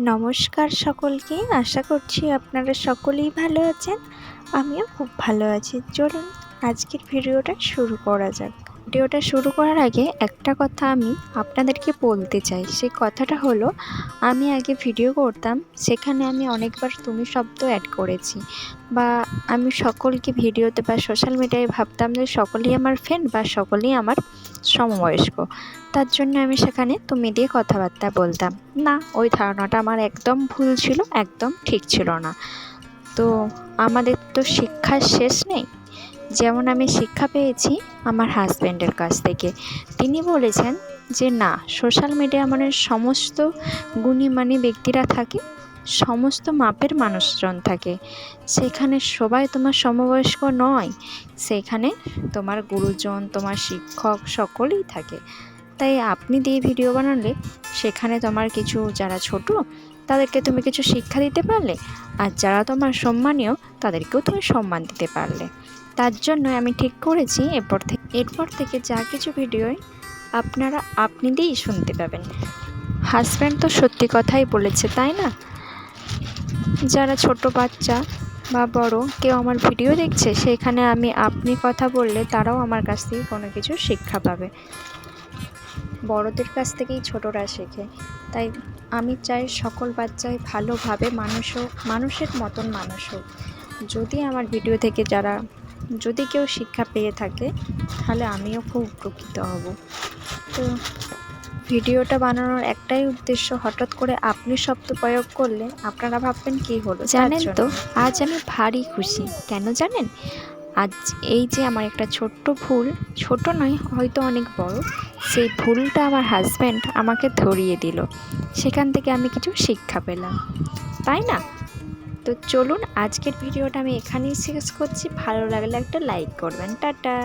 নমস্কার সকলকে। আশা করছি আপনারা সকলেই ভালো আছেন। আমিও খুব ভালো আছি। চলুন আজকের ভিডিওটা শুরু করা যাক। ভিডিওটা শুরু করার আগে একটা কথা আমি আপনাদেরকে বলতে চাই। সেই কথাটা হলো, আমি আগে ভিডিও করতাম, সেখানে আমি অনেকবার তুমি শব্দ অ্যাড করেছি, বা আমি সকলকে ভিডিওতে বা সোশ্যাল মিডিয়ায় ভাবতাম যে সকলেই আমার ফ্রেন্ড বা সকলেই আমার সমবয়স্ক। তার জন্য আমি সেখানে তুমি দিয়ে কথাবার্তা বলতাম না। ওই ধারণাটা আমার একদম ভুল ছিল, একদম ঠিক ছিল না। তো আমাদের তো শিক্ষার শেষ নেই। যেমন আমি শিক্ষা পেয়েছি আমার হাজব্যান্ডের কাছ থেকে। তিনি বলেছেন যে না, সোশ্যাল মিডিয়া মানে সমস্ত গুণীমানী ব্যক্তিরা থাকে, সমস্ত মাপের মানুষজন থাকে, সেখানে সবাই তোমার সমবয়স্ক নয়, সেখানে তোমার গুরুজন, তোমার শিক্ষক সকলেই থাকে। তাই আপনি দিয়ে ভিডিও বানালে সেখানে তোমার কিছু যারা ছোট তাদেরকে তুমি কিছু শিক্ষা দিতে পারলে, আর যারা তোমার সম্মানীয় তাদেরকেও তুমি সম্মান দিতে পারলে। তার জন্য আমি ঠিক করেছি এরপর থেকে যা কিছু ভিডিওই আপনারা আপনি দিয়েই শুনতে পাবেন। হাজব্যান্ড তো সত্যি কথাই বলেছে, তাই না? যারা ছোট বাচ্চা বা বড় কেউ আমার ভিডিও দেখছে, সেখানে আমি আপনি কথা বললে তারাও আমার কাছ থেকে কোনো কিছু শিক্ষা পাবে। বড়দের কাছ থেকেই ছোটরা শেখে। তাই আমি চাই সকল বাচ্চাই ভালোভাবে মানুষের মতন মানুষ হোক। যদি আমার ভিডিও থেকে যদি কেউ শিক্ষা পেয়ে থাকে, তাহলে আমিও খুব উপকৃত হব। তো ভিডিওটা বানানোর একটাই উদ্দেশ্য, হঠাৎ করে আপনি শব্দ প্রয়োগ করলে আপনারা ভাববেন কী হলো। জানেন তো, আজ আমি ভারী খুশি। কেন জানেন? আজ এই যে আমার একটা ছোট্ট ভুল, ছোট নয় হয়তো অনেক বড়, সেই ভুলটা আমার হাজব্যান্ড আমাকে ধরিয়ে দিল। সেখান থেকে আমি কিছু শিক্ষা পেলাম, তাই না? তো চলুন আজকের ভিডিওটা আমি এখানেই শেষ করছি। ভালো লাগলে একটা লাইক করবেন। টাটা।